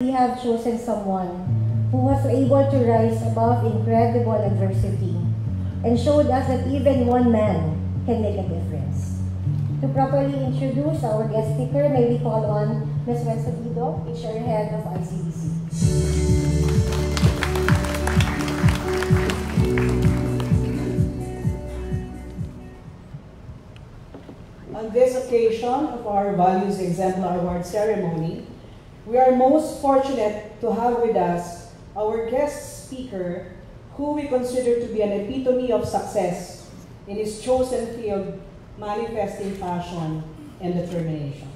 we have chosen someone who was able to rise above incredible adversity and showed us that even one man can make a difference. To properly introduce our guest speaker, may we call on Ms. Wen Sabido, HR Head of ICBC. On this occasion of our Values Exemplar Award ceremony, we are most fortunate to have with us our guest speaker, who we consider to be an epitome of success in his chosen field, manifesting passion and determination.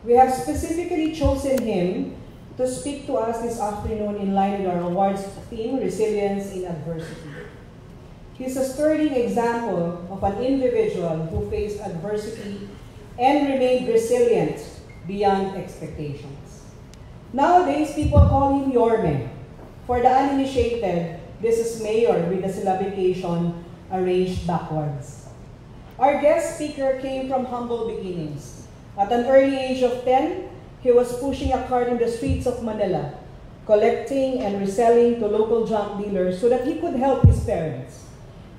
We have specifically chosen him to speak to us this afternoon in line with our awards theme, Resilience in Adversity. He's a sterling example of an individual who faced adversity and remained resilient beyond expectations. Nowadays, people call him Yorme. For the uninitiated, this is Mayor with the syllabication arranged backwards. Our guest speaker came from humble beginnings. At an early age of 10, he was pushing a cart in the streets of Manila, collecting and reselling to local junk dealers so that he could help his parents.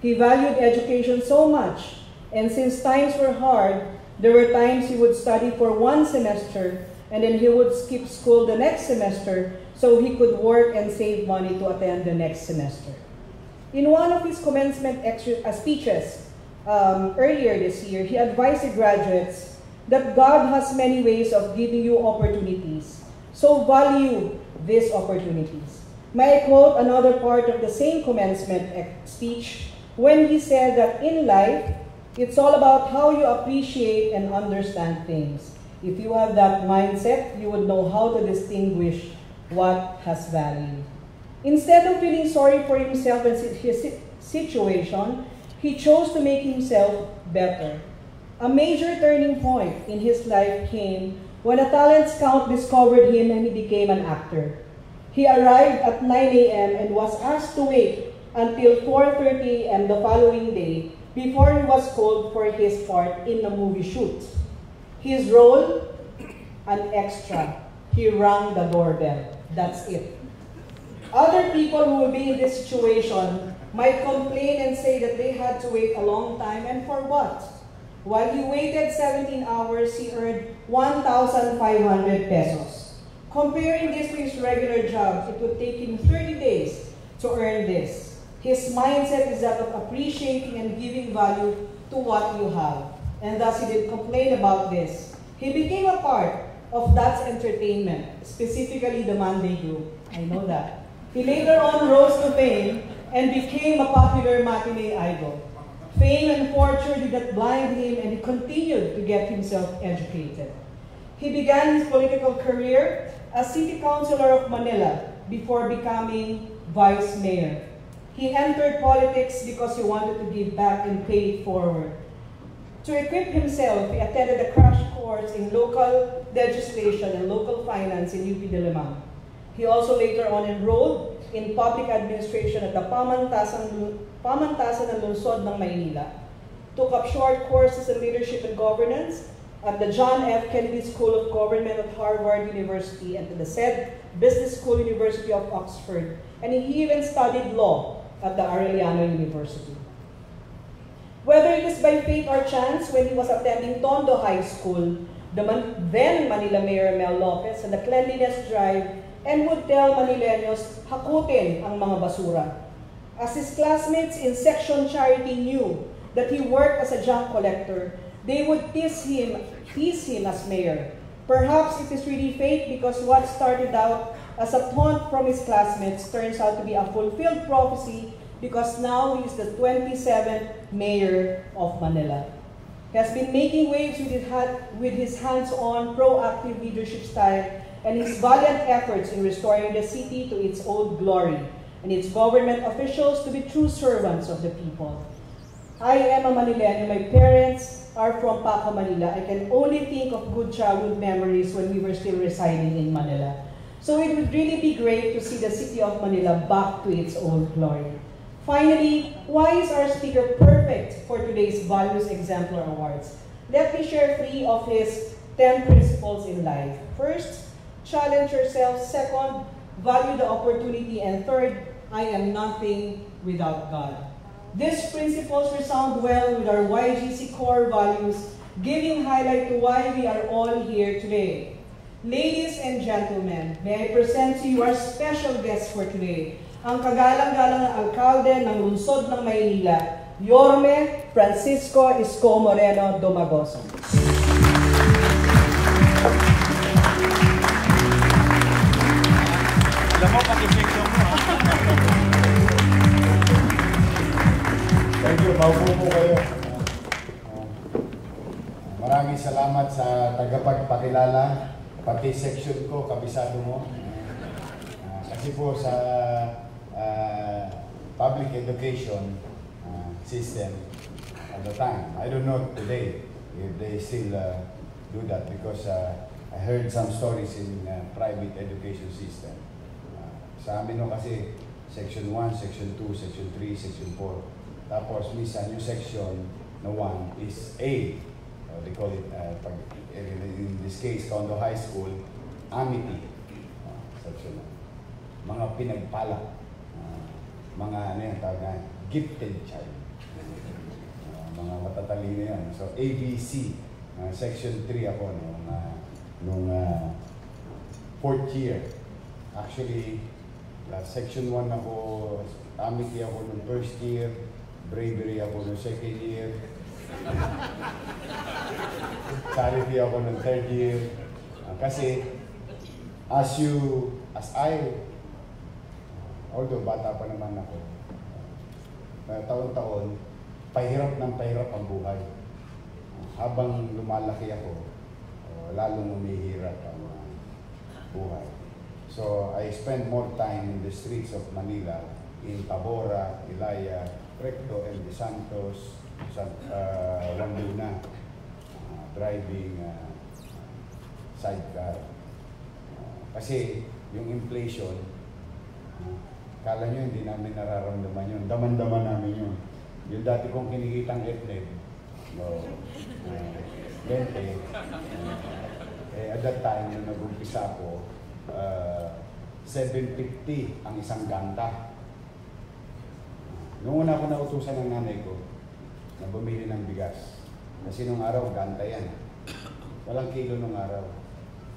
He valued education so much, and since times were hard, there were times he would study for one semester and then he would skip school the next semester so he could work and save money to attend the next semester. In one of his commencement speeches earlier this year, he advised the graduates that God has many ways of giving you opportunities, so value these opportunities. May I quote another part of the same commencement speech when he said that in life, it's all about how you appreciate and understand things. If you have that mindset, you would know how to distinguish what has value. Instead of feeling sorry for himself and his situation, he chose to make himself better. A major turning point in his life came when a talent scout discovered him and he became an actor. He arrived at 9 a.m. and was asked to wait until 4:30 a.m. the following day before he was called for his part in the movie shoot. His role, an extra. He rang the doorbell. That's it. Other people who will be in this situation might complain and say that they had to wait a long time, and for what? While he waited 17 hours, he earned 1,500 pesos. Comparing this to his regular job, it would take him 30 days to earn this. His mindset is that of appreciating and giving value to what you have. And thus he didn't complain about this. He became a part of That's Entertainment, specifically the Monday Group. I know that. He later on rose to fame and became a popular matinee idol. Fame and fortune did not blind him, and he continued to get himself educated. He began his political career as city councilor of Manila before becoming vice mayor. He entered politics because he wanted to give back and pay it forward. To equip himself, he attended a crash course in local legislation and local finance in UP Diliman. He also later on enrolled in public administration at the Pamantasan ng Lungsod ng Maynila. Took up short courses in leadership and governance at the John F. Kennedy School of Government at Harvard University and at the said Business School University of Oxford. And he even studied law at the Arellano University. Whether it is by fate or chance, when he was attending Tondo High School, then Manila Mayor Mel Lopez had the cleanliness drive and would tell Manileños, hakutin ang mga basura. As his classmates in Section Charity knew that he worked as a junk collector, they would tease him as mayor. Perhaps it is really fate, because what started out as a taunt from his classmates turns out to be a fulfilled prophecy, because now he is the 27th mayor of Manila. He has been making waves with his hands-on, proactive leadership style and his valiant efforts in restoring the city to its old glory and its government officials to be true servants of the people. I am a Manileño. My parents are from Paco, Manila. I can only think of good childhood memories when we were still residing in Manila. So it would really be great to see the city of Manila back to its old glory. Finally, why is our speaker perfect for today's Values Exemplar Awards? Let me share 3 of his 10 principles in life. First, challenge yourself. Second, value the opportunity. And third, I am nothing without God. These principles resound well with our YGC core values, giving highlight to why we are all here today. Ladies and gentlemen, may I present to you our special guest for today, ang kagalang-galang na alkalde ng lungsod ng Maynila, Yorme Francisco Isko Moreno Domagoso. Alam mo, pag-epekto mo. Thank you. Maupo po kayo. Maraming salamat sa tagapagpakilala, pati section ko, kabisado mo. Kasi po sa public education system at the time, I don't know today if they still do that because I heard some stories in private education system. Sa amin no kasi section 1, section 2, section 3, section 4. Tapos minsan yung section na 1 is A. They call it, in this case, Condo High School, Amity. Section 1. Mga pinagpala. Mga ano yan, tawag gifted child. Mga matatalino yan. So ABC, section 3 ako nung 4th year. Actually, section 1 ako, Amity ako nung 1st year, Bravery ako nung 2nd year, Charity ako nung 3rd year. Kasi, although bata pa naman ako, taon-taon, pahirap ng pahirap ang buhay. Habang lumalaki ako, lalong umihirap ang buhay. So, I spend more time in the streets of Manila, in Tabora, Ilaya, Recto, El de Santos, Juan Luna, driving sidecar. Kasi yung inflation, kala nyo hindi namin nararamdaman yun. Daman-daman namin yun. Yung dati kong kinikitang etlet, 20, at that time, nung nag-umpisa ako, 750 ang isang ganta. Noong una ako nautusan ng nanay ko na bumili ng bigas. Kasi nung araw, ganta yan. Walang kilo nung araw.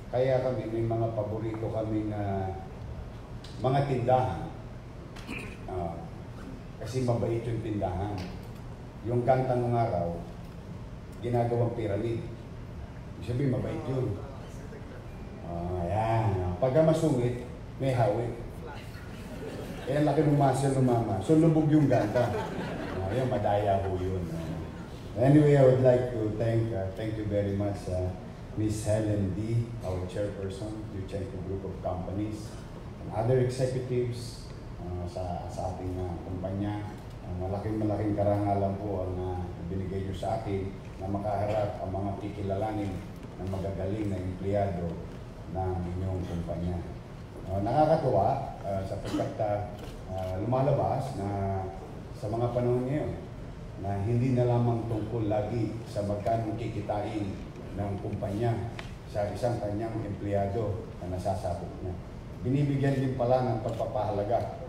Kaya kami, may mga paborito kami na mga tindahan. Kasi mabait yung tindahan. Yung ganta nung araw, ginagawang pyramid. Ibig sabihin, mabait yun. Ayan. Pagka masungit, may hawik. Kaya laki ng muscle ng mama. So, lubog yung ganta. Ayan, madaya ho yun. Anyway, I would like to thank you very much, Ms. Helen D., our chairperson, Yuchenko Group of Companies, and other executives sa ating kumpanya. Malaking karangalan po ang binigay nyo sa akin na makaharap ang mga kikilalanin ng magagaling na empleyado ng inyong kumpanya. Nakakatuwa sapagkat lumalabas na sa mga panahon ngayon na hindi na lamang tungkol lagi sa magkano kikitain ng kumpanya sa isang kanyang empleyado na nasasabot niya. Binibigyan din pala ng pagpapahalaga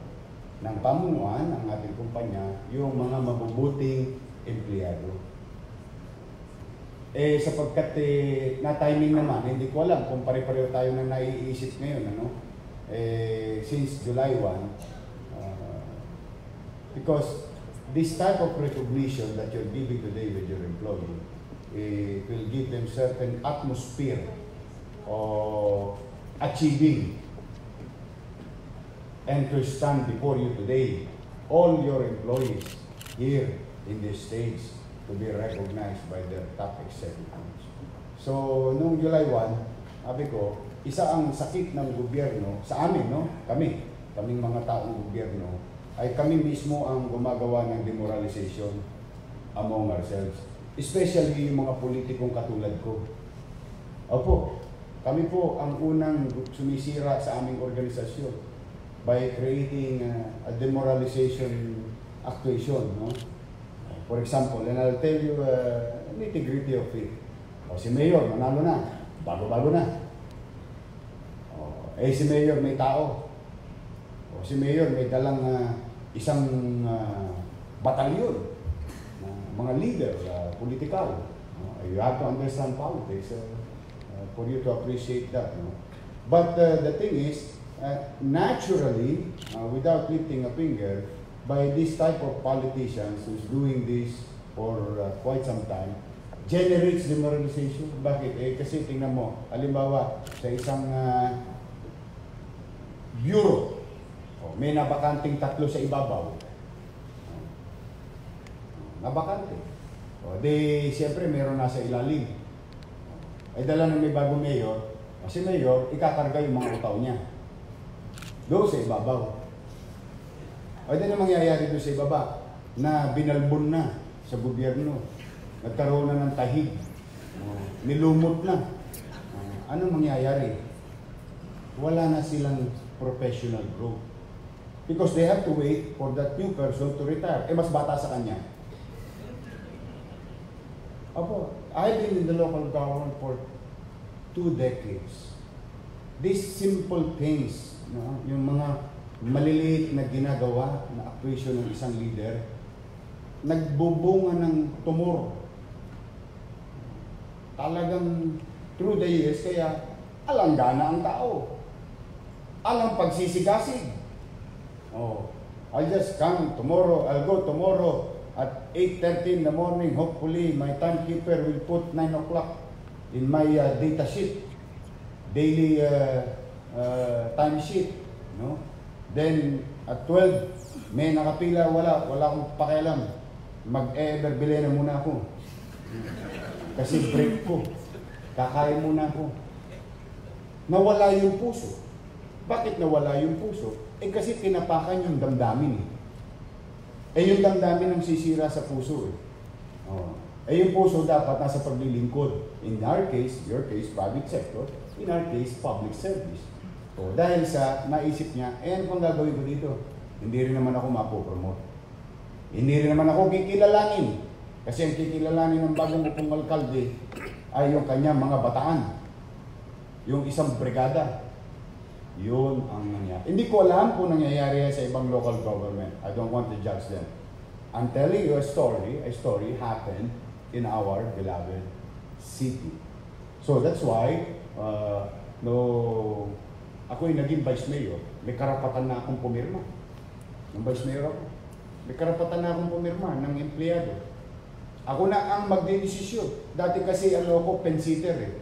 ng pamunuan ng ating kumpanya yung mga mabubuting empleyado. Sapagkat na-timing naman, hindi ko alam kung pare-pareho tayo na naiisip ngayon, since July 1, because this type of recognition that you're giving today with your employee, it will give them certain atmosphere of achieving and to stand before you today, all your employees here in this stage to be recognized by their top executives. So, noong July 1, sabi ko, isa ang sakit ng gobyerno sa amin, kaming mga taong gobyerno, ay kami mismo ang gumagawa ng demoralization among ourselves. Especially yung mga politikong katulad ko. Opo, kami po ang unang sumisira sa aming organisasyon by creating a demoralization actuation, For example, and I'll tell you nitty-gritty of it. Si Mayor, manalo na, bago-bago na. Eh si Mayor may tao. O si Mayor may dalang isang batalyon, mga leader, political. You have to understand politics for you to appreciate that. But the thing is, naturally, without lifting a finger, by this type of politicians who's doing this for quite some time, generates demoralization. Bakit? Eh, kasi tingnan mo, halimbawa, sa isang bureau, may nabakanting 3 sa ibabaw. Nabakante. Siyempre, meron nasa ilalim. Ay dala na may bagong mayor, si mayor, ikakarga yung mga utaw niya. Doon sa ibabaw. Ay na mangyayari doon sa ibaba, na binalbon na sa gobyerno. Nagkaroon na ng tahig. Nilumot na. Ano mangyayari? Wala na silang professional growth. Because they have to wait for that new person to retire. Eh, mas bata sa kanya. Apo, I've been in the local government for 2 decades. These simple things, yung mga maliliit na ginagawa na actuation ng isang leader, nagbubunga ng tumor. Talagang through the years, kaya alanggana ang tao. Alang pagsisigasig. I'll just come tomorrow, I'll go tomorrow at 8:30 in the morning. Hopefully, my timekeeper will put 9 o'clock in my data sheet, daily time sheet. No? Then, at 12, may nakapila, wala akong pakialam. Mag-everbile na muna ako. Kasi break ko. Kakain muna ako. Nawala yung puso. Bakit nawala yung puso? Eh kasi tinapakan yung damdamin. Yung damdamin ang sisira sa puso. Yung puso dapat nasa paglilingkod. In our case, your case, private sector. In our case, public service. Dahil sa naisip niya, ano pang gagawin ko dito? Hindi rin naman ako mapopromote. Hindi rin naman ako kikilalanin. Kasi ang kikilalanin ng bagong upong alkalde ay yung kanyang mga bataan. Yung isang brigada. Yun ang nangyayari. Hindi ko alam kung nangyayari sa ibang local government. I don't want to judge them. I'm telling you a story happened in our beloved city. So that's why, ako'y naging vice mayor, may karapatan na akong pumirma. Nung vice mayor ako, may karapatan na akong pumirma ng empleyado. Ako na ang magdedesisyon. Dati kasi ako, pensitter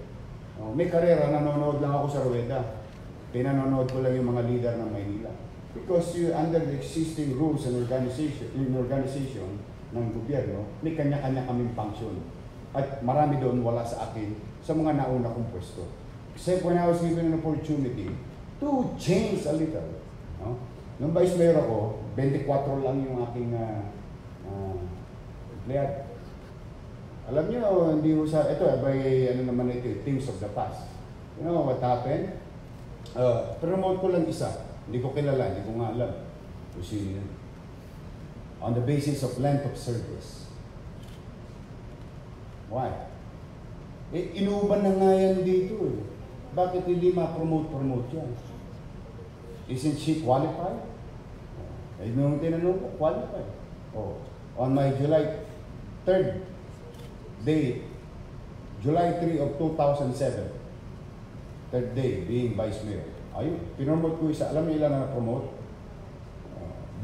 may karera, nanonood lang ako sa rueda. Pinanonood ko lang yung mga leader ng Maynila. Because under the existing rules and organization ng gobyerno, may kanya-kanya kaming function. At marami doon wala sa akin sa mga nauna kong pwesto. Except when I was given an opportunity to change a little. Nung vice mayor ako, 24 lang yung aking empleyado. Alam niyo, hindi ko sa, ito, naman ito, things of the past. You know what happened? Promote ko lang isa. Hindi ko kilala, hindi ko nga alam. Kasi, on the basis of length of service. Why? Inuuban na nga yan dito Bakit hindi ma-promote yan? Isn't she qualified? Nung tinanong ko, qualified. On my July 3rd day, July 3 of 2007, third day, being vice mayor. Ayun, pinromote ko isa. Alam niyo ilan na na-promote?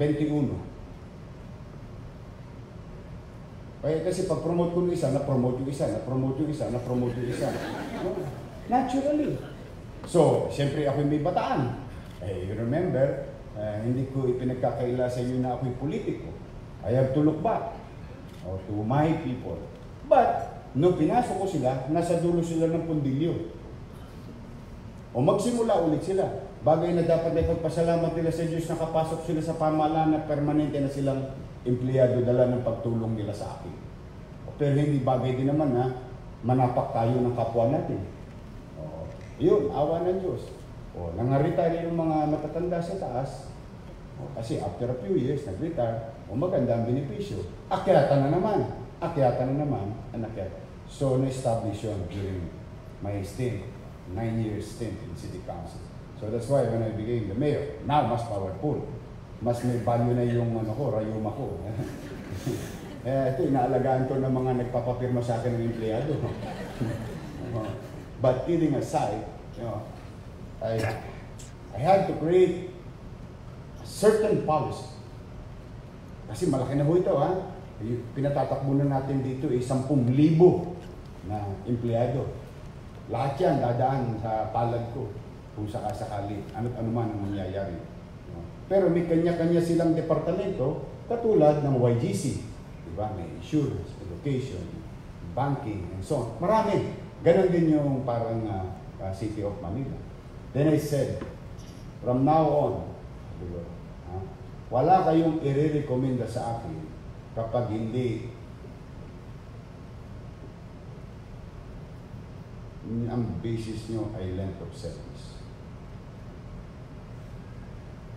21. Kaya kasi pag-promote ko yung isa, na-promote yung isa, na-promote yung isa, na-promote yung isa. Naturally. So, siyempre ako'y may bataan. You remember, hindi ko ipinagkakaila sa inyo na ako'y politiko. I have to look back to my people. But, nung pinasok ko sila, nasa dulo sila ng pundilyo. Magsimula ulit sila. Bagay na dapat na ipagpasalamat nila sa Diyos na kapasok sila sa pamahalaan na permanente na silang empleyado dala ng pagtulong nila sa akin. Pero hindi bagay din naman na manapak tayo ng kapwa natin. Yun, awa ng Diyos. Nangaretire yung mga matatanda sa taas. Kasi after a few years, nag-retire, maganda ang benepisyo. Akyatan na naman. So, na-establish yun during my stint, 9 years stint in City Council. So that's why when I became the mayor, now mas powerful. Mas may value na yung rayuma ko. Ito, inaalagaan to ng mga nagpapapirma sa akin ng empleyado. But kidding aside, I had to create a certain policy. Kasi malaki na ho ito, ha? Pinatatakbo na natin dito 10,000 na empleyado. Lahat yan dadaan sa palad ko kung sakasakali, ano man ang mangyayari. Pero may kanya-kanya silang departamento, katulad ng YGC. Diba? May insurance, education, banking, and so on. Marami. Ganon din yung parang City of Manila. Then I said, from now on, diba, wala kayong i-recommenda sa akin kapag hindi ang basis nyo ay length of service.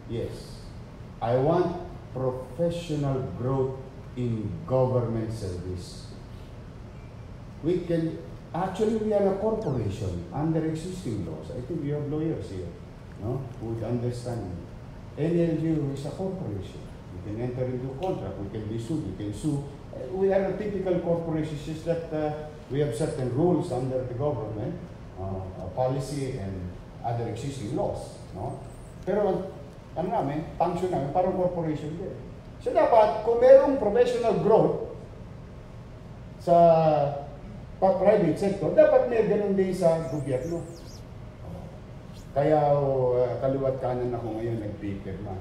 Yes, I want professional growth in government service. We are a corporation under existing laws. I think we have lawyers here, no, who would understand. NLU is a corporation. We can enter into contract, we can be sued, we can sue. We are a typical corporation, it's just that we have certain rules under the government, policy and other existing laws, no? Pero function namin, parang corporation din. So dapat, kung merong professional growth sa private sector, dapat may ganun din sa gobyerno. Kaya kaliwat kanan ako ngayon nagpipirma.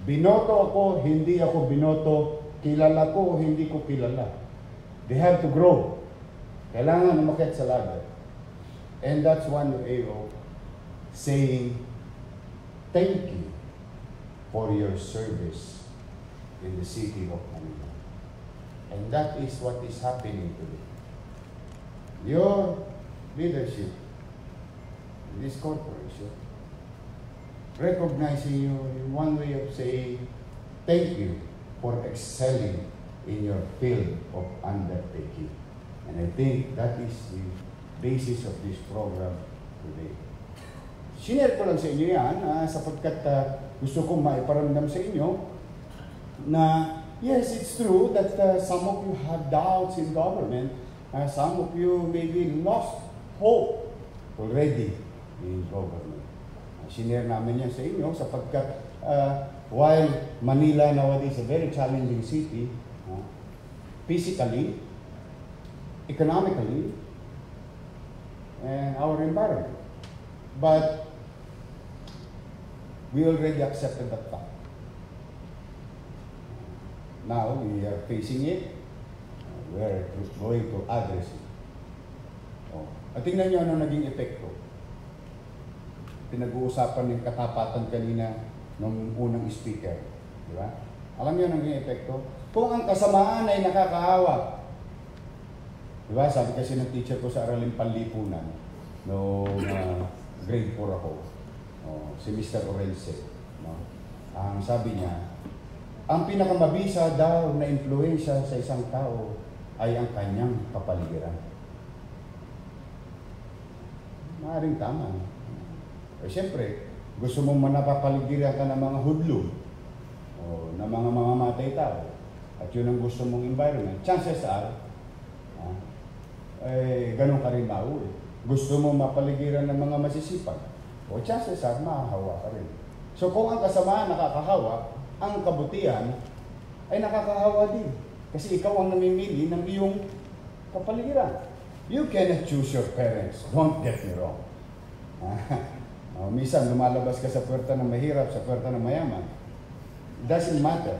Binoto ako, hindi ako binoto, kilala ko, hindi ko kilala. They have to grow. Kailangan umakyat sa ladder. And that's one way of saying thank you for your service in the city of Manila. And that is what is happening today. Your leadership in this corporation, recognizing you in one way of saying thank you for excelling in your field of undertaking. And I think that is the basis of this program today. Sinare ko lang sa inyo yan sapagkat gusto kong maiparamdam sa inyo na yes, it's true that some of you have doubts in government. Some of you maybe lost hope already in government. Sinare namin yan sa inyo sapagkat while Manila nowadays is a very challenging city, physically, economically, and our environment. But we already accepted that fact. Now we are facing it. We are going to address it. At tingnan nyo ano naging epekto. Pinag-uusapan ng katapatan kanina ng unang speaker. Di ba? Alam nyo naging epekto? Kung ang kasamaan ay nakakaawa. Di ba? Sabi kasi ng teacher ko sa Araling Panlipunan noong grade 4 ako. Si Mr. Orense. Ang sabi niya, ang pinakamabisa daw na impluensya sa isang tao ay ang kanyang kapaligiran. Maaaring tama. Siyempre, gusto mong manapapaligiran ka ng mga hudlo o ng mga mamamatay tao at yun ang gusto mong environment, chances are, ganun ka rin mauwi. Gusto mong mapaligiran ng mga masisipag o chances are, mahahawa ka rin. So kung ang kasamaan nakakahawa, ang kabutihan ay nakakahawa din. Kasi ikaw ang namimili ng iyong kapaligiran. You cannot choose your parents. Don't get me wrong. Minsan, lumalabas ka sa puwerta ng mahirap, sa puwerta ng mayaman. It doesn't matter.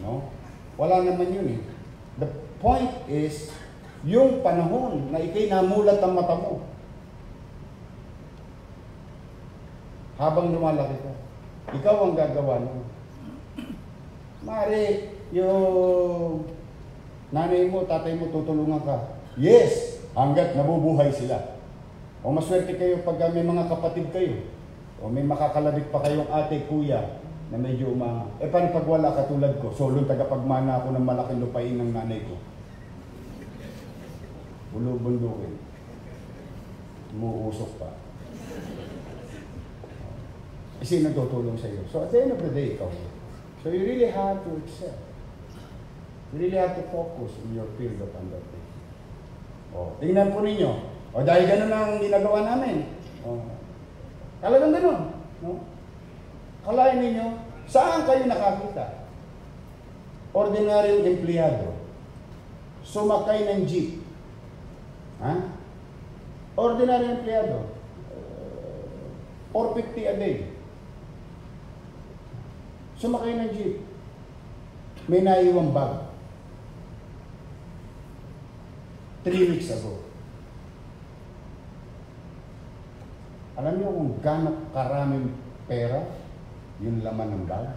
No? Wala naman yun eh. The point is, yung panahon na ikay namulat ang mata mo, habang lumalaki ka, ikaw ang gagawa mo. Mari, yung nanay mo, tatay mo, tutulungan ka. Yes, hanggat nabubuhay sila. O maswerte kayo pag may mga kapatid kayo. O may makakalabit pa kayong ate, kuya, na medyo paano pag wala katulad ko? Solong tagapagmana ako ng malaking lupain ng nanay ko. Bulubundukin. Umuusok pa. Sino tutulong sa iyo? So at the end of the day, ikaw. So you really have to excel. You really have to focus in your field of undertaking. Tingnan po ninyo. Dahil ganun ang ginagawa namin. Talagang ganun. No? Kalain ninyo, saan kayo nakakita? Ordinaryong empleyado, sumakay ng jeep. Ordinaryong empleyado, 450 a day. Sumakay ng jeep. May naiwang bag. 3 weeks ago. Alam niyo kung gaano karaming pera yung laman ng bag?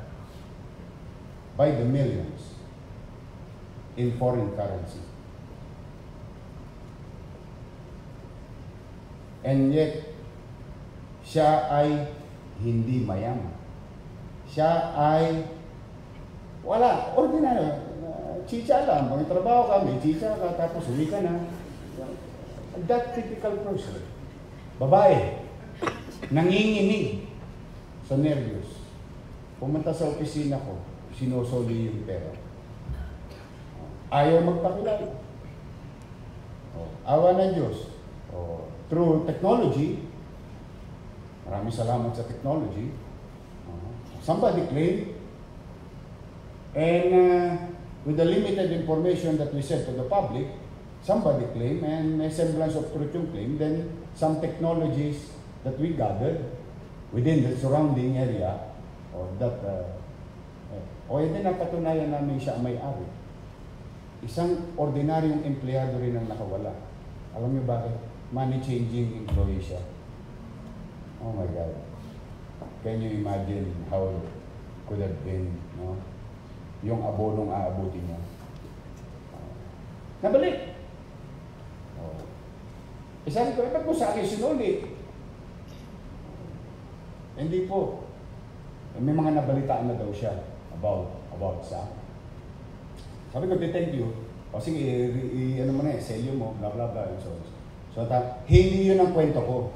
By the millions in foreign currency. And yet, siya ay hindi mayaman. Siya ay wala, ordinary. Chicha lang, magtrabaho kami, chicha ka, tapos uwi ka na. That typical person. Babae, nanginginig sa nervyos. Pumunta sa opisina ko, sinusoli yung pera. Ayaw magpakilala. Awa ng Diyos. Through technology, maraming salamat sa technology, somebody claimed, and with the limited information that we sent to the public, somebody claimed, and may semblance of truth yung claim, then some technologies that we gathered within the surrounding area, hindi napatunayan namin siya ang may-ari. Isang ordinaryong empleyado rin ang nakawala. Alam niyo bakit? Money-changing employee siya. Oh my God. Can you imagine how it could have been, no? Yung abonong aabutin niya. Nabalik. Sabi ko, ba't mo sa akin sinuli? Hindi po. May mga nabalitaan na daw siya about sa akin. Sabi ko, thank you. Sige, ano mo na selyo mo, blah blah blah. So hindi yun ang kwento ko.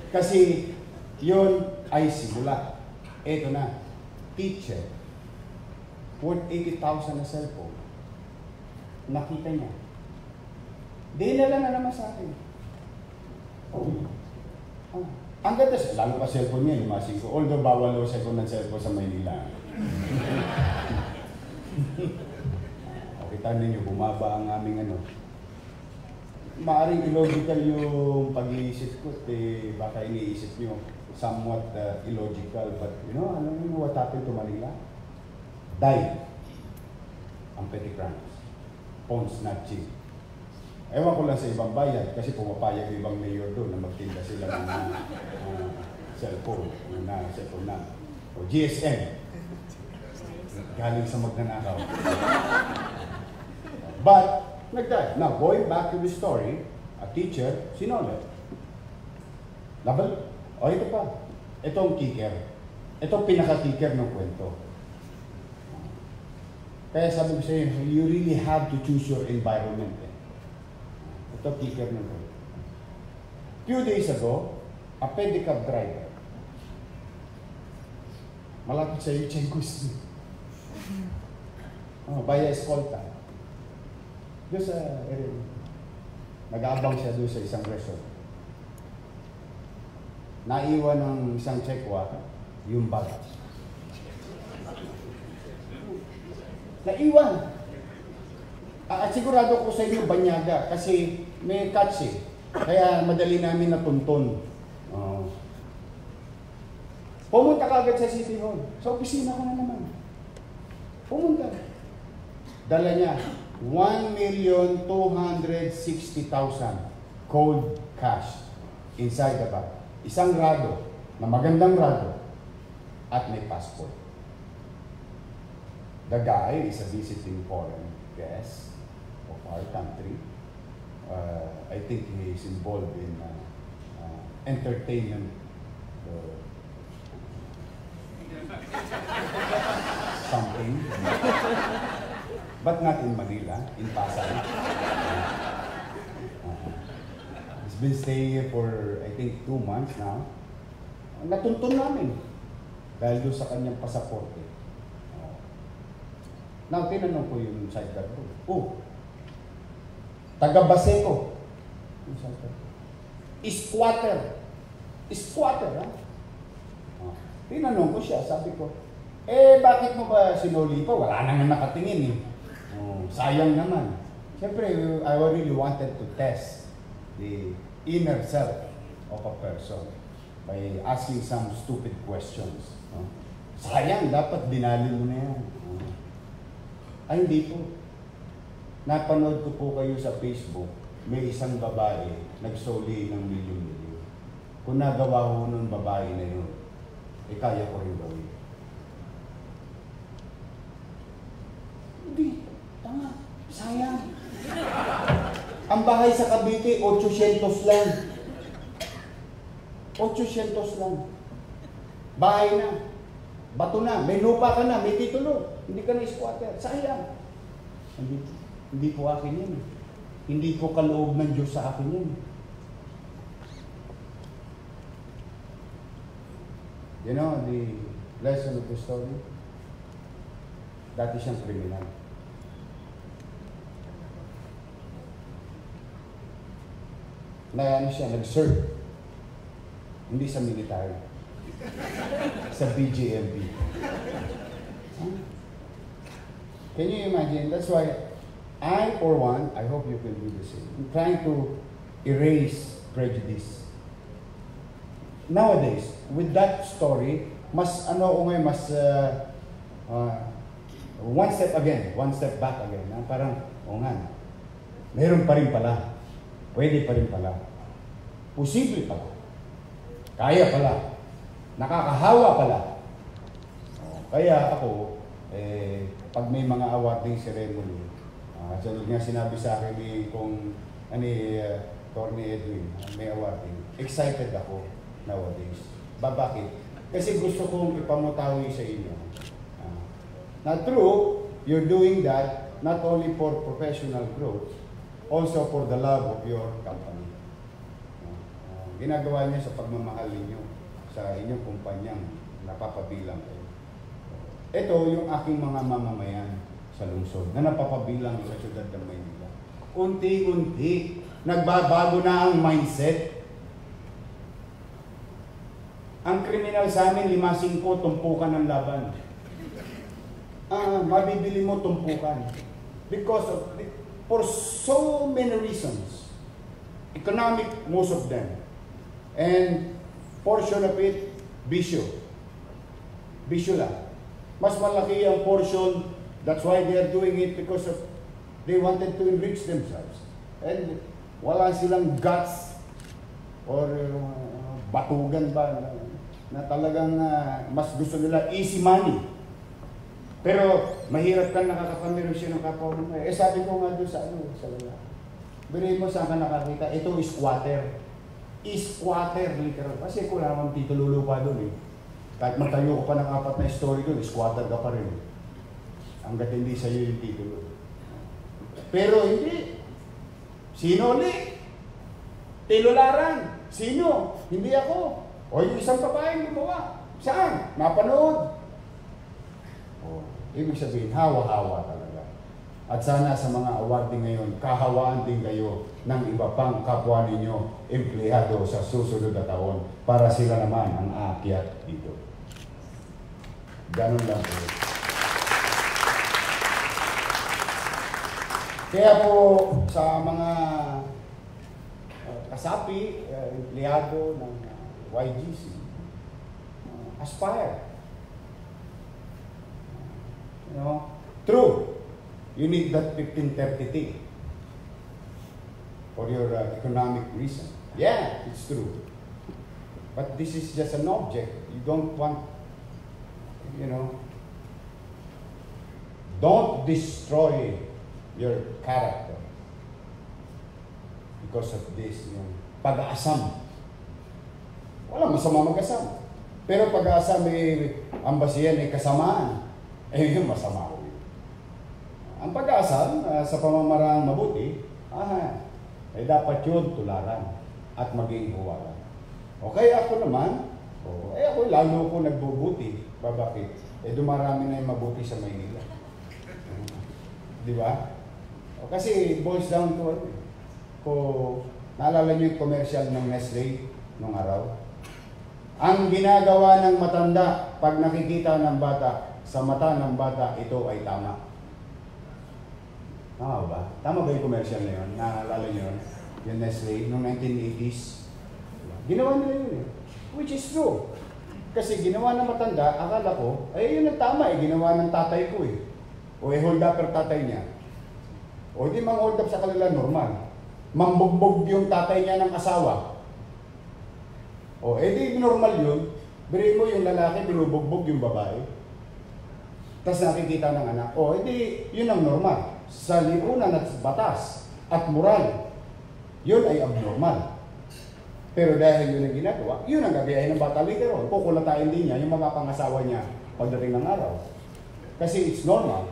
Kasi yun ay simula. Eto na, teacher, worth 80,000 na cellphone. Nakita niya. Dinala na naman sa akin. Ang ganda, lalo pa cellphone niya, lumasin ko. Although bawal o cellphone ng cellphone sa Maynila. Kita ninyo, bumaba ang aming ano. Maaring illogical yung pag-iisip ko. Baka iniisip nyo somewhat illogical, but you know what happened to Manila? Died ang petty crimes, phone snatching. Ewan ko lang sa ibang bayan kasi pumapayag yung ibang mayor doon na magtinda sila ng cellphone na o GSM galing sa magnanakaw. But nag-die. Now going back to the story, a teacher sinole. Labal. Ito pa. Ito ang kicker. Ito ang pinaka-kicker ng kwento. Kaya sabi ko sa iyo, you really have to choose your environment. Ito kicker ng kwento. Few days ago, a pedicab driver. Malapit sa iyo, Chenkus. Via escolta. Doon sa area. Nag-aabang siya doon sa isang resort. Naiwan ng isang tsekwa yung bag. Naiwan. At sigurado ko sa inyo banyaga kasi may catch eh. Kaya madali namin natuntun. Pumunta ka agad sa City Hall. Sa opisina ko na naman. Pumunta. Dala niya 1,260,000 cold cash inside the bag. Isang rado, na magandang rado, at may passport. The guy is a visiting foreign guest of our country. I think he is involved in entertainment something. But not in Manila, in Pasay. He's been staying here for, I think, 2 months now. Natuntun namin dahil doon sa kanyang pasaporte. Now, tinanong ko yung sidecar ko. Oh, taga Baseco. Yung sidecar ko. Squatter. Squatter, ha? Tinanong ko siya, sabi ko, bakit mo ba sinuli pa? Wala nang nakatingin eh. Sayang naman. Siyempre, I really wanted to test the inner self of a person by asking some stupid questions. Sayang, dapat dinali mo na yan. Ay, hindi po. Napanood ko po kayo sa Facebook, may isang babae nagsoli ng milyon-milyon. Kung nagawa ko ng babae na yun, kaya ko rin gawin. Hindi, tama, sayang. Ang bahay sa Cavite, 800 lang. 800 lang. Bahay na. Bato na. May lupa ka na. May titulo. Hindi ka na squatter. Sayang. Hindi po akin yan. Hindi po kaloob ng Diyos sa akin yan. You know, the lesson of the story, dati siyang kriminal. Nag-serve. Hindi sa military. Sa BJMP. Can you imagine? That's why I, for one, I hope you can do the same. I'm trying to erase prejudice. Nowadays, with that story, mas one step back again. Parang, meron pa rin pala. Pwede pa rin pala. Posible pala. Kaya pala. Nakakahawa pala. Kaya ako, pag may mga awarding ceremony, sunod nga sinabi sa akin ni Tony Edwin, may awarding, excited ako nowadays. Bakit? Kasi gusto kong ipamutawi sa inyo. Na true, you're doing that not only for professional growth, also for the love of your company. Ginagawa niya sa pagmamahal ninyo sa inyong kumpanyang napapabilang kayo. Ito yung aking mga mamamayan sa lungsod na napapabilang sa siyudad ng Maynila. Unti-unti, nagbabago na ang mindset. Ang kriminal sa amin, 5-5, tumpukan ng laban. Mabibili mo tumpukan. For so many reasons. Economic, most of them. And portion of it, bisyo. Bisyo lang. Mas malaki ang portion, that's why they are doing it because they wanted to enrich themselves. And wala silang guts or batugan ba na talagang mas gusto nila easy money. Pero mahirap kang nakakakamero siya ng kapwa mo. Sabi ko nga doon sa wala. Birin mo saan ka nakakita, ito is squatter. Squatter, literal. Kasi kung naman titulo lupa doon Kahit magtayo ko pa ng 4 na story doon, squatter ka pa rin. Hanggat hindi sa'yo yung titulo. Pero hindi. Sino ulit? Tilularan. Sino? Hindi ako. O yung isang babaeng gumawa. Saan? Napanood. Ibig sabihin, hawa-hawa talaga. At sana sa mga awarding ngayon, kahawaan din kayo ng iba pang kapwa ninyo, empleyado sa susunod na taon para sila naman ang aakyat dito. Ganun lang po. Kaya po sa mga kasapi, empleyado ng YGC, aspire. You know, true, you need that 1530 for your economic reason. Yeah, it's true. But this is just an object. You don't want, don't destroy your character because of this, pag-aasam. Wala masama mag-asam. Pero pag-aasam ang basihan ay kasamaan. Yung masama ko yun. Ang pag-aasam sa pamamaraang mabuti, dapat yun tularan. at maging huwara. Okay, ako naman, ako lalo ko nagbubuti. Bakit? Dumarami na yung mabuti sa Maynila. Di ba? Kasi boils down to ano. Naalala niyo yung commercial ng Nestle nung araw? Ang ginagawa ng matanda pag nakikita ng bata, sa mata ng bata, ito ay tama. Tama ba? Tama ba yung commercial na yun? Naalala niyo yun? Yung Nestle noong 1980s. Ginawa nila yun eh. Which is true. Kasi ginawa ng matanda, akala ko, yun ang tama eh. Ginawa ng tatay ko eh. O hold upper tatay niya. O di mang hold up sa kanila normal. Mambugbog yung tatay niya ng asawa. O di normal yun. Biri mo yung lalaki, binubugbog yung babae. Tapos nakikita ng anak. O di yun ang normal. Sa lipunan at batas at moral, yun ay abnormal. Pero dahil yun ang ginagawa, yun ang gagayahin ng bata later on. Kukulatain din niya yung mga pangasawa niya pagdating ng araw. Kasi it's normal.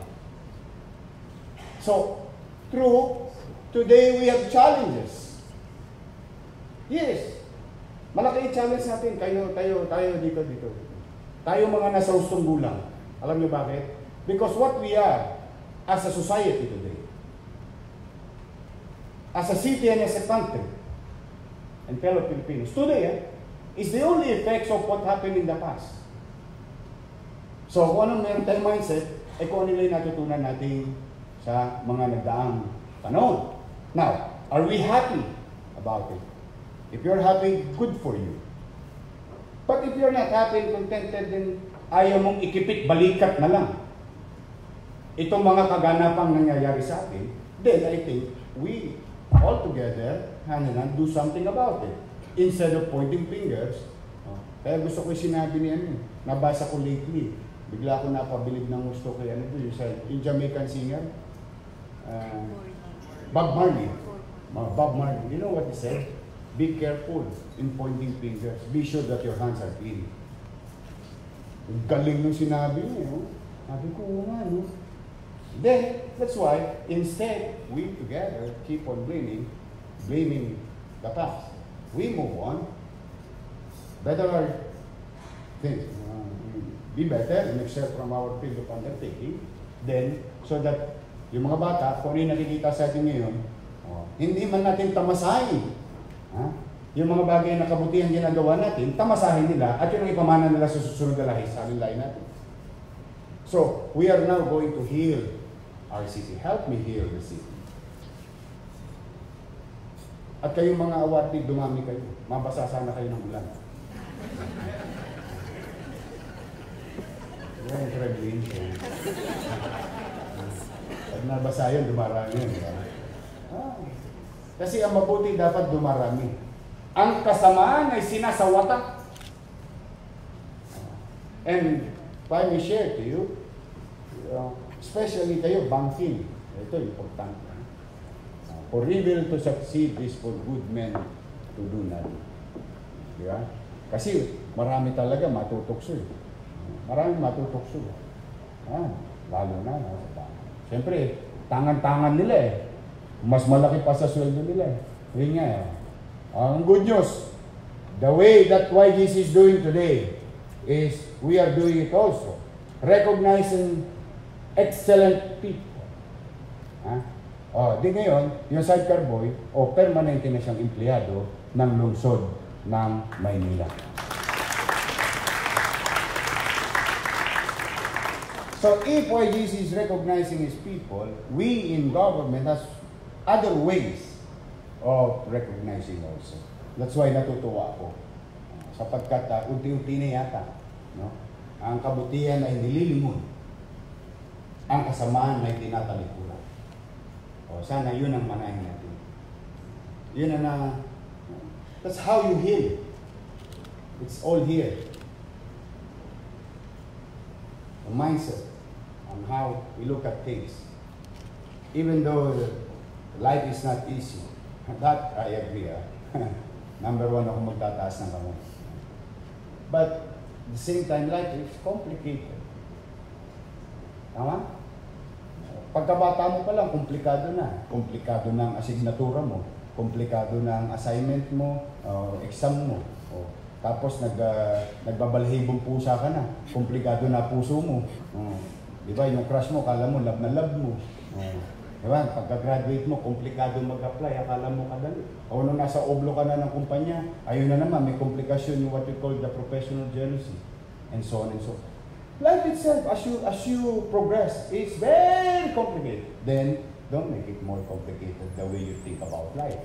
So, true, today we have challenges. Yes. Malaki yung challenge natin. Tayo dito. Tayo mga nasa ustong gulang. Alam niyo bakit? Because what we are as a society today, as a city and as a country, and fellow Filipinos, today, is the only effects of what happened in the past. So, kung anong meron tayong mindset, kung ano yung natutunan natin sa mga nagdaang panahon. Now, are we happy about it? If you're happy, good for you. But if you're not happy and contented, then ayaw mong ikipit balikat na lang itong mga kaganapang nangyayari sa atin, then I think we all together, hand in hand, do something about it. Instead of pointing fingers. Kaya gusto ko yung sinabi ni nabasa ko lately. Bigla ako napabilib ng gusto ko yung Jamaican singer. Bob Marley. Bob Marley. You know what he said? Be careful in pointing fingers. Be sure that your hands are clean. Galing nung sinabi niya. Sabi ko, nga, no? Then, that's why, instead, we together keep on blaming the past. We move on. Better our things. Be better and excel from our field of undertaking. Then, so that yung mga bata, kung ano yung nakikita sa atin ngayon, hindi man natin tamasahin. Yung mga bagay na kabutihan ginagawa natin, tamasahin nila at yun ang ipamana nila sa susunod na lahi, sa lahi natin. So, we are now going to heal our city. Help me heal the city. At kayong mga awardee, dumami kayo. Mabasa sana kayo ng ulan. Yan, traveling. Pag nabasa yun, dumarami yun. Kasi ang mabuti dapat dumarami. Ang kasamaan ay sinasawata. And if I may share to you, especially kayo, banking. Ito, importante. For evil to succeed is for good men to do nothing. Diba? Kasi marami talaga matutokso. Maraming matutokso. Lalo na. Siyempre, tangan-tangan nila eh. Mas malaki pa sa sweldo nila eh. Yun nga eh. Ang good news, the way that YGC is doing today is we are doing it also. Recognizing excellent people. Di ngayon, yung sidecar boy, permanente na siyang empleyado ng lungsod ng Maynila. So if YGC is recognizing his people, we in government has other ways of recognizing also. That's why natutuwa ako. Sapagkat unti-unti na yata, no? Ang kabutihan ay nililimon. Ang kasamaan ay tinatalikuran. Sana yun ang manahin natin. Yun ang that's how you heal. It's all here. The mindset on how we look at things. Even though life is not easy. That I agree. Number one ako magtataas ng kamay. But at the same time, life is complicated. Tama? Pagkabata mo pa lang, komplikado na. Komplikado na ang asignatura mo. komplikado na ang assignment mo, exam mo. Tapos nagbabalhibong pusa ka na, komplikado na puso mo. Di ba, yung crush mo, kala mo, love na love mo. Di ba, pagka-graduate mo, komplikado mag-apply, akala mo kadali. O nung nasa oblo ka na ng kumpanya, ayun na naman, may komplikasyon yung what we call the professional jealousy. And so on and so forth. Life itself, as you progress, is very complicated. Then, don't make it more complicated the way you think about life.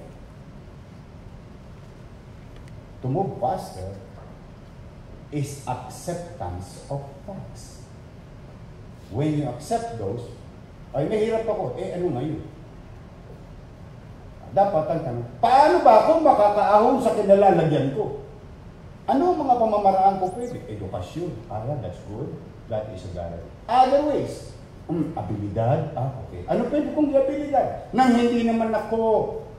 To move faster is acceptance of facts. When you accept those, ay mahirap ako, ano ngayon? Dapat ang tanong, paano ba ako makakaahon sa kinalalagyan ko? Ano ang mga pamamaraan ko pwede? Edukasyon. That's good. That is a guarantee. Other ways. Abilidad. Okay. Ano pwede kong abilidad? Nang hindi naman ako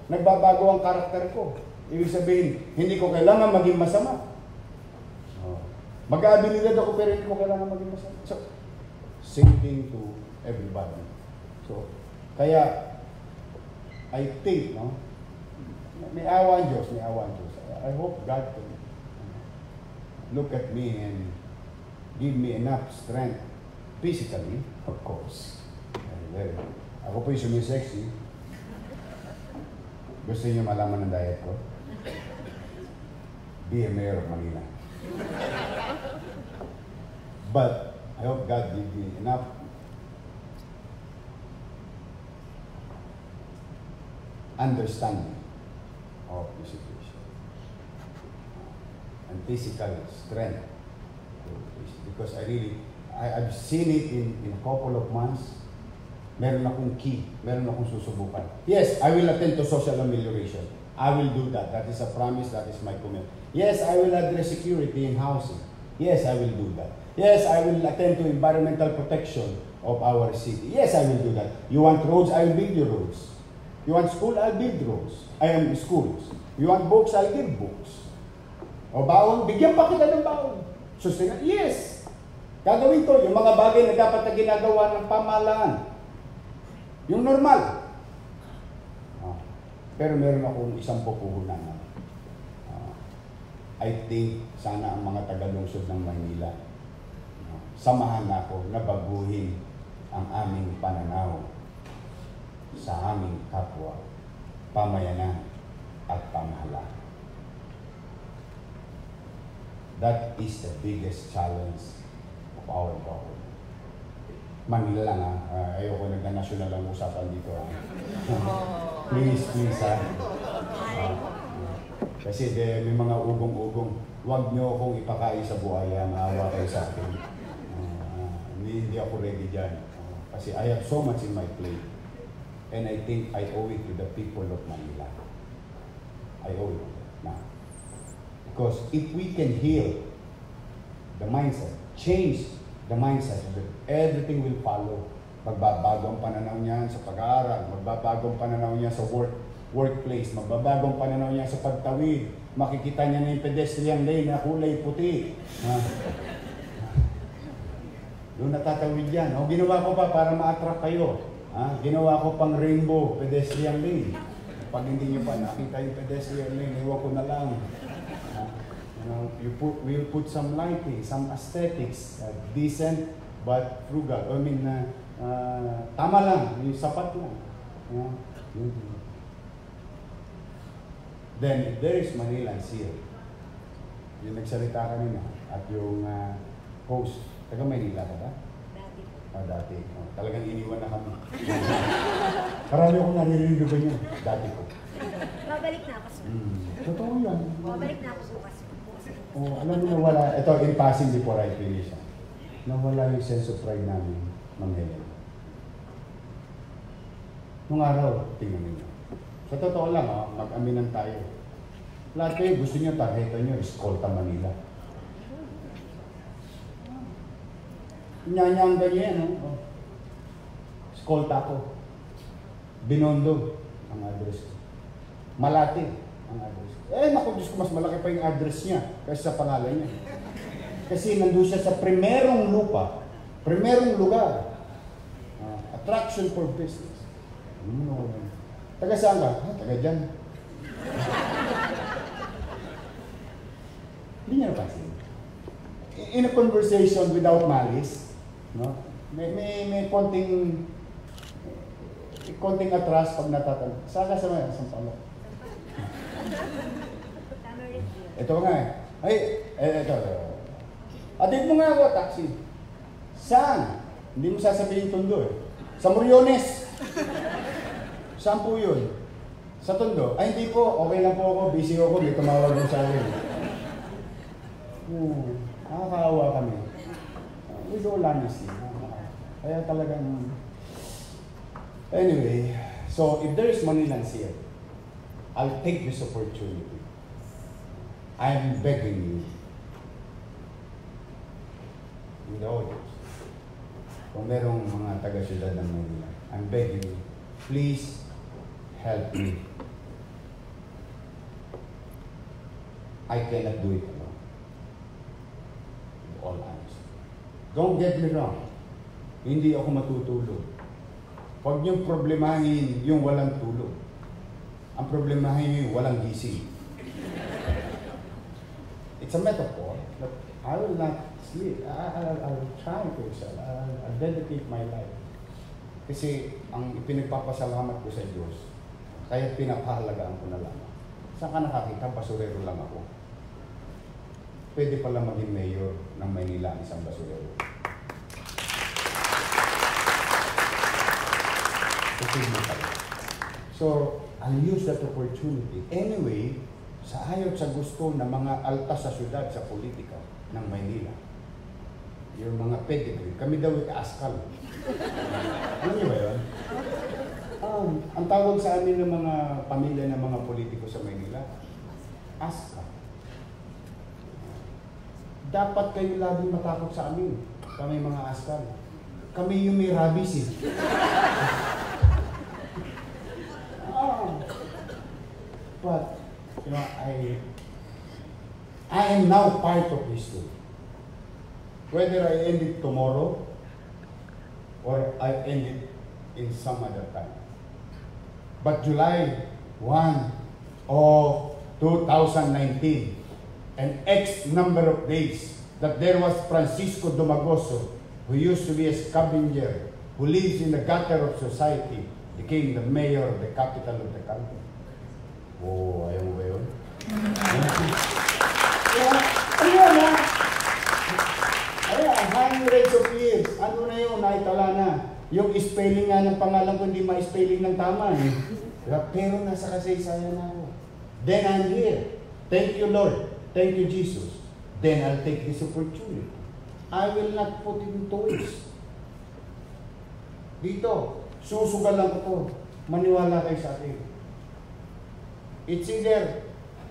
nagbabago ang karakter ko. Ibig sabihin, hindi ko kailangan maging masama. Mag-abilidad ako pero hindi ko kailangan maging masama. So, same thing to everybody. So, kaya, I think, may awa ang Diyos, may awa ang Diyos. I hope God can look at me and give me enough strength, physically, of course. Ako po yung sumisexy. Gusto niyo malaman ng diet ko? Be a mayor of Manila. But, I hope God give me enough understanding of the situation. And physical strength. Because I've seen it in a couple of months. Meron akong key, meron akong susubukan. Yes, I will attend to social amelioration. I will do that. That is a promise, that is my commitment. Yes, I will address security in housing. Yes, I will do that. Yes, I will attend to environmental protection of our city. Yes, I will do that. You want roads, I will build your roads. You want school, I'll build roads. I am schools. You want books, I'll give books. O baon, bigyan pa kita ng baon. Yes. Gagawin ko yung mga bagay na dapat na ginagawa ng pamahalaan. Yung normal. Pero meron akong isang pupuhunan. I think sana ang mga taga-lungsod ng Maynila samahan ako na baguhin ang aming pananaw sa aming kapwa, pamayanan at pamahalaan. That is the biggest challenge of our government. Manila lang ayoko nagna-national ang usapan dito please kasi may mga ugong-ugong, huwag nyo akong ipakain sa buhaya, maawa kayo sa akin. Hindi ako ready dyan. Kasi I have so much in my plate. And I think I owe it to the people of Manila. I owe it now. Because if we can heal the mindset, change the mindset, everything will follow. Magbabago ang pananaw niyan sa pag-aaral, magbabago ang pananaw niya sa workplace, magbabago ang pananaw niya sa pagtawid, makikita niya na yung pedestrian lane na kulay puti. Doon natatawid yan. Ginawa ko pa para ma-attract kayo. Ginawa ko pang rainbow pedestrian lane. Pag hindi niyo pa nakita yung pedestrian lane, iwan ko na lang. We'll put some lighting, some aesthetics, decent but frugal. Tama lang, yung sapat lang. Then, if there is Manilans here, yung nagsalita kanina, at yung host, taga Manila ka ba? Dati. Talagang iniwan na kami. Marami akong naririnig ba niya? Dati ko. Babalik na ako sa Totoo yan. Babalik na ako bukas. Alam mo na wala, ito in passing before I finish, nawala yung sense of pride namin, Ma'am Helen. Nung araw, tingnan niyo. Sa totoo lang, mag-aminan tayo. Lahat kayo gusto niyo, tarjeta niyo, Escolta Manila. Nyanyang ganyan, Escolta ko. Binondo, ang address ko. Malati, ang address ko. Naku, Diyos ko, mas malaki pa yung address niya kaysa sa pangalan niya. Kasi nandun siya sa primerong lupa, primerong lugar. Attraction for business. Taga saan ka? Taga dyan. Hindi niya napansin. In a conversation without malice, no? May konting atras pag natatanong. Saan ka sa mga? Saan pa mo? Ito nga eh. Ay, ito. Atid mo nga ako, taxi. Saan? Hindi mo sasabihin Tondo eh. Sa Moriones. Saan po yun? Sa Tondo? Ay, hindi po. Okay lang po ako. Busy ako. May tumawag mo sa akin. Nakakaawa kami. With all honesty. Kaya talagang... Anyway, so if there is Manilans here, I'll take this opportunity. I'm begging you, in the audience, kung merong mga taga-siyudad ng Manila, I'm begging you, please help me. I cannot do it alone. With all honesty. Don't get me wrong. Hindi ako matutulog. Huwag niyong problemahin yung walang tulog. Ang problemahin yung walang gising. It's a metaphor, but I will not sleep. I'll try to excel. I'll dedicate my life. Kasi ang ipinagpapasalamat ko sa Diyos, kaya pinapahalagaan ko na lang. Saan ka nakakita? Basurero lang ako. Pwede pala maging mayor ng Maynila ang isang basurero. So, I'll use that opportunity. Anyway, sa ayaw sa gusto ng mga altas sa syudad, sa politika ng Maynila, yung mga pedigree, kami daw ika-askal. Alam niyo ba yun? Ang tawag sa amin ng mga pamilya ng mga politiko sa Maynila, askal. Dapat kayo laging matakot sa amin, kami mga askal. Kami yung may rabies eh. But, you know, I am now part of history. Whether I end it tomorrow or I end it in some other time. But July 1 of 2019, an X number of days that there was Francisco Dumagoso, who used to be a scavenger, who lives in the gutter of society, became the mayor of the capital of the country. Oh, ayaw mo ba yun? Hundreds of years. Ano na yun? Naitala na. Yung spelling nga ng pangalan ko, hindi ma-spelling ng tama eh. Pero nasa kasaysayan na ako. Then I'm here. Thank you, Lord. Thank you, Jesus. Then I'll take this opportunity. I will not put it into waste. Dito, susugal lang ko to. Maniwala kayo sa akin. It's either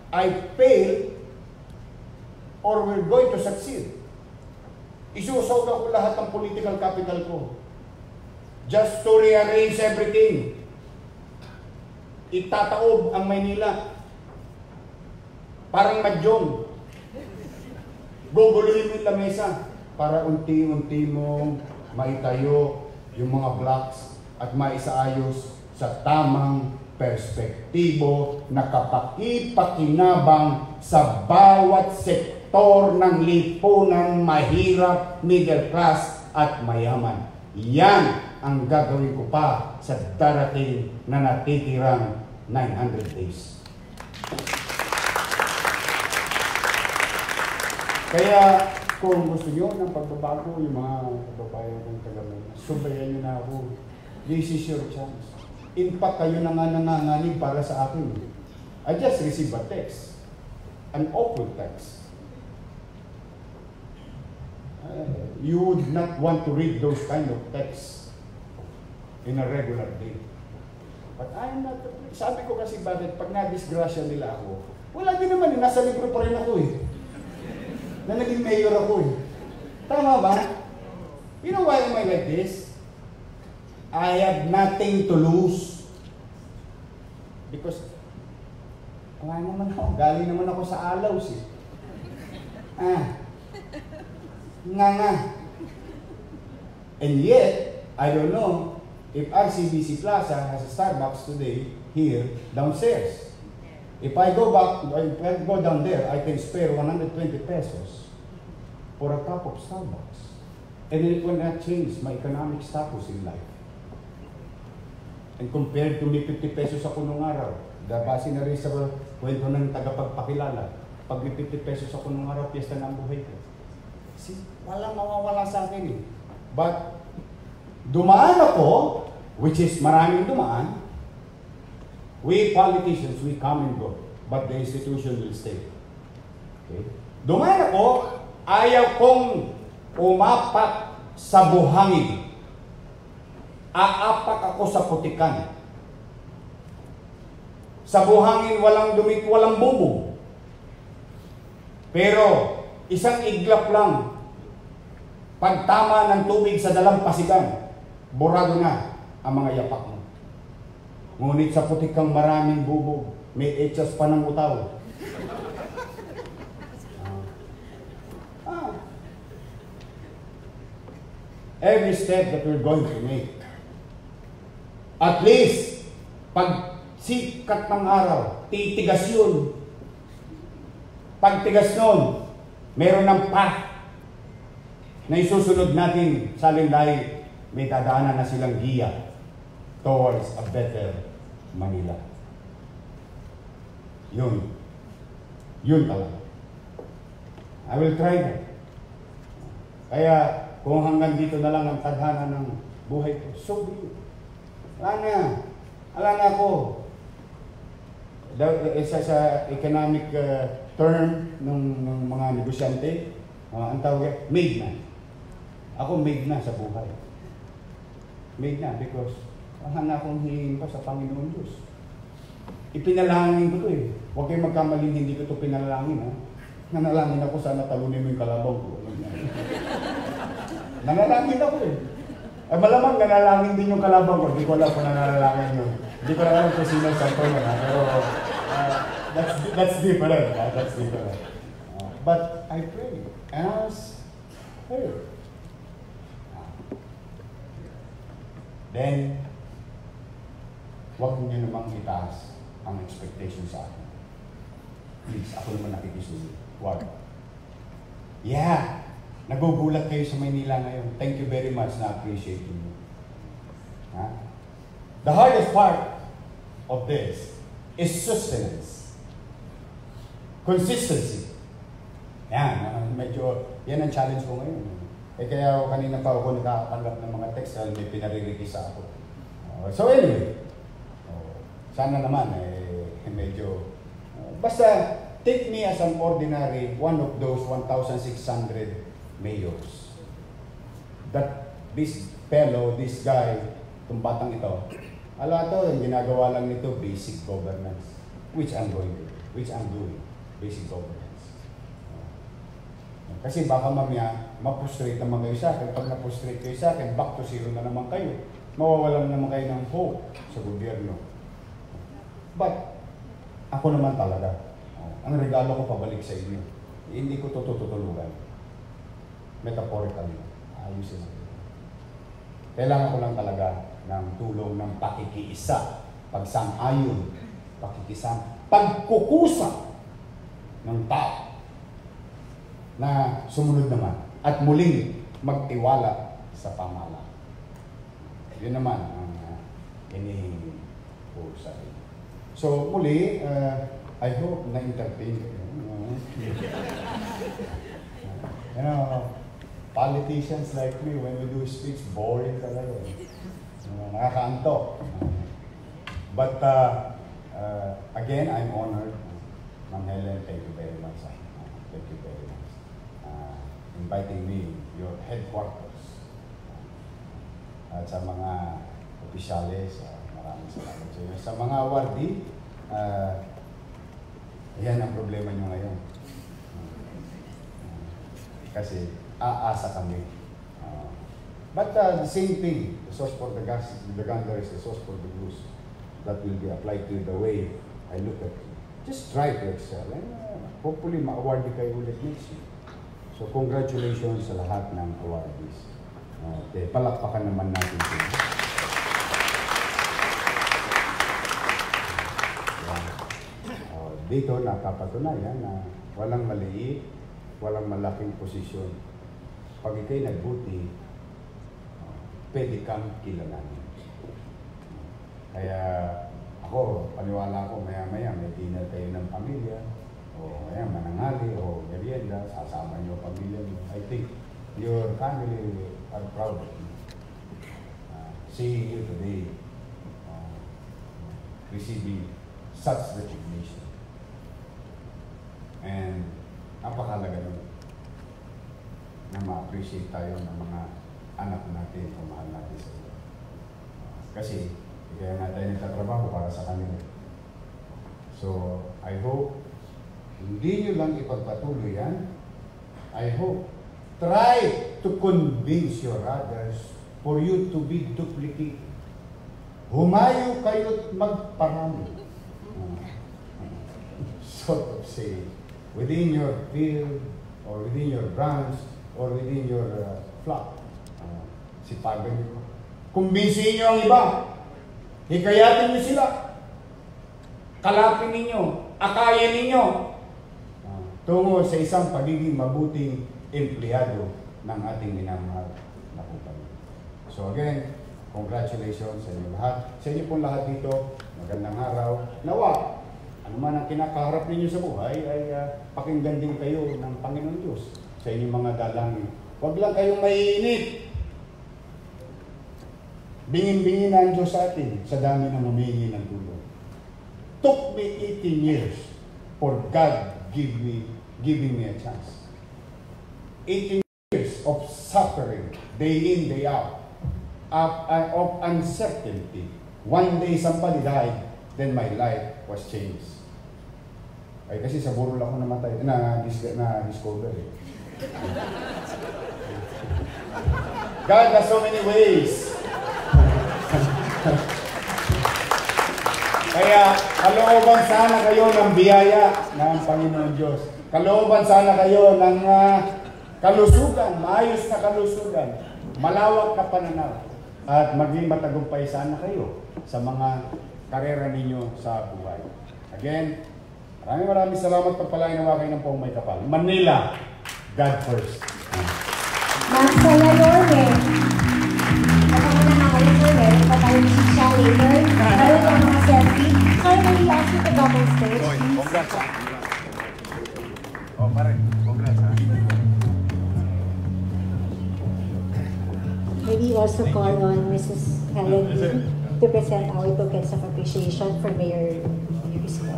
I fail or we're going to succeed. Isusog ako lahat ng political capital ko. Just to rearrange everything. Itataob ang Maynila. Parang madyong. Guguluhin mo yung lamesa para unti-unti mong maitayo yung mga blocks at maisaayos sa tamang perspektibo na kapakipakinabang sa bawat sektor ng lipunang mahirap, middle class at mayaman. Yan ang gagawin ko pa sa darating na natitirang 900 days. Kaya kung gusto nyo ng pagbabago, yung mga kababayan kong taga-Maynila, subayan nyo na ako. This is your chance. In fact, kayo na nga nanganganig para sa akin. I just received a text. An awful text. You would not want to read those kind of texts in a regular day. But I'm not, sabi ko kasi bakit pag na-disgrasya nila ako, wala din naman, nasa libro pa rin ako eh. Na naging mayor ako eh. Tama ba? You know why am I like this? I have nothing to lose. Because, galing naman ako sa Alaws eh. Nga. And yet, I don't know if RCBC Plaza has a Starbucks today here downstairs. If I go down there, I can spare 120 pesos for a cup of Starbucks. And it will not change my economic status in life. And compared to may 50 pesos ako nung araw, base na rin sa kwento ng tagapagpakilala, pag may 50 pesos ako nung araw, piyesta na ang buhay ko. See, walang mawawala sa akin eh. But, dumaan ako, which is maraming dumaan, we politicians, we come and go, but the institution will stay. Okay? Dumaan ako, ayaw kong umapak sa buhangin. Aapak ako sa putikan. Sa buhangin, walang dumit, walang bubog. Pero, isang iglap lang, pagtama ng tubig sa dalampasigan, burado na ang mga yapak mo. Ngunit sa putikang maraming bubog, may etsas pa ng utaw. Every step that we're going to make, at least, pag sikat ng araw, titigas yun. Pagtigas nun, meron ng path na isusunod natin sa alinlay, may dadaanan na silang giya towards a better Manila. Yun. Yun talaga. I will try that. Kaya, kung hanggang dito na lang ang tadhana ng buhay ko, so be it. Wala na ako. Isa sa economic term ng mga negosyante, ang tawag, made na. Ako made na sa buhay. Made na because wala na akong hihingin pa sa Panginoon Diyos. Ipinalangin ko to eh. Huwag kayong magkamaling hindi ko to pinalangin ha. Nanalangin ako sana talunin mo yung kalabaw ko. Nanalangin ako eh. Ay malamang nanalangin din yung kalabaw ko. Hindi ko alam kung nanalangin yun. Hindi ko alam kung sino sa ito na. Pero that's different. That's different. But I pray. And I was heard. Then, huwag niyo namang itaas ang expectation sa akin. Please, ako naman nakikisunod. Huwag. Yeah! Nagugulat kayo sa Maynila ngayon. Thank you very much na appreciate you. The hardest part of this is sustenance. Consistency. Yan, medyo, yan ang challenge ko ngayon. Kaya kanina pa ako nakakanggap ng mga text dahil may pinaririkisa ako. So anyway, sana naman medyo, basta take me as an ordinary one of those 1,600 mayors. That this fellow, this guy, itong batang ito, ala to, yung ginagawa lang nito, basic governance, which I'm doing, basic governance. Kasi baka mamaya, ma-frustrate naman kayo sa akin. Pag na-frustrate kayo sa akin, back to zero na naman kayo. Mawawalan naman kayo ng hope sa gobyerno. But, ako naman talaga, ang regalo ko pabalik sa inyo. Hindi ko ito tututulugan. Metaphorically, ayusin natin. Kailangan ko lang talaga ng tulong ng pakikiisa, pagsang-ayon, pakikisama, pagkukusa ng tao na sumunod naman at muling magtiwala sa pamahalaan. Yun naman ang hinihingi ko sa inyo. So muli, I hope na-entertain kayo. You know, politicians like me, when we do speech, boring talaga. Nakakaantok. But again, I'm honored. Ma'am Helen, thank you very much. Thank you very much. Inviting me, your headquarters. At sa mga opisyales, maraming salamat sa inyo. Sa mga awardee, yan ang problema nyo ngayon. Kasi aasa kami. But the same thing, the sauce for the gander is the sauce for the goose. That will be applied to the way I look at you. Just try to excel. And hopefully, ma-award kayo ulit next year. So, congratulations sa lahat ng awardees. Okay, palakpakan naman natin sila. dito nakapatunayan na walang maliit, walang malaking posisyon. Pag ikaw'y nagbuti, pwede kang kilalanin. Kaya ako, paniwala ko, maya-maya may dinner kayo ng pamilya, o kaya manangali, o merienda, sasama niyo pamilya niyo. I think your family are proud of you. Seeing you today, receiving such recognition. And napakalaga nun na ma-appreciate tayo ng mga anak natin o mahal natin sa iyo. Kasi kaya nga tayo nagtatrabaho para sa kanila. So, I hope hindi nyo lang ipagpatuloy yan. I hope try to convince your others for you to be duplicate. Humayo kayo't magparami. Sort of say, within your field, or within your branch, or within your flock. Sipagan nyo. Kumbinsihin nyo ang iba. Hikayatin nyo sila. Kalapin ninyo. Akayin ninyo. Tungo sa isang pagiging mabuting empleyado ng ating minamahal na kumpanya. So again, congratulations sa inyo lahat. Sa inyo pong lahat dito, magandang araw. Nawa, ano man ang kinakaharap ninyo sa buhay ay pakinggan din kayo ng Panginoon Diyos sa inyong mga dalangin. Huwag lang kayong maiinit. Bingin-bingin na ang Diyos sa atin sa dami ng humingi ng tulong. Took me 18 years for God giving me a chance. 18 years of suffering, day in, day out, of uncertainty. One day somebody died, then my life was changed. Ay kasi sa burol ako namatay, na-discover eh. God has so many ways. Kaya kalooban sana kayo ng biyaya ng Panginoon Diyos. Kalooban sana kayo ng kalusugan, maayos na kalusugan, malawak na pananaw, at maging matagumpay sana kayo sa mga karera ninyo sa buhay. Again, maraming salamat, pagpalain nawa kayo ng pong may kapal. Manila, God first. Master Lorne. At ako na nga kayo, sir, meron pa tayo ni siya later. Meron pa mga selfie. Sir, may i-ask you to double stage. Congrats ha. Oh, pare, congrats ha. Maybe also call on Mrs. Helen to present our tokens of appreciation for Mayor Yusco.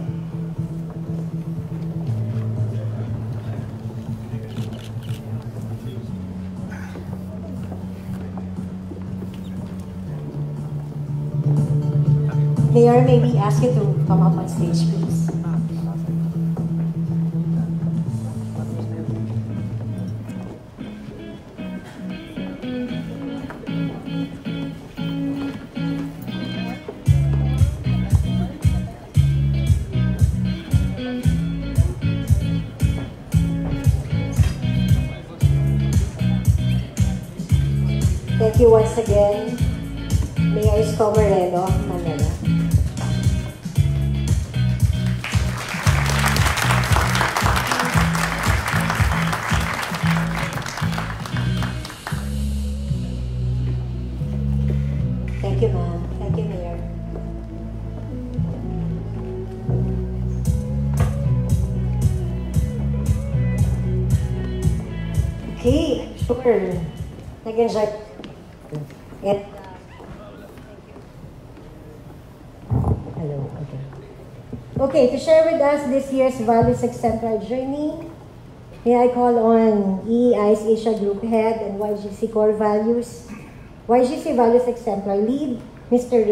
Mayor, may we ask you to come up on stage, please? Thank you once again, Mayor Isko Moreno, Manila. Thank you, ma'am. Thank you, Mayor. Okay, sure. Nag-enjoy. Hello, okay. Okay, to share with us this year's Values Central Journey, may I call on EEI's Asia Group Head and YGC Core Values, YGC Values Central Lead, Mr. Ray.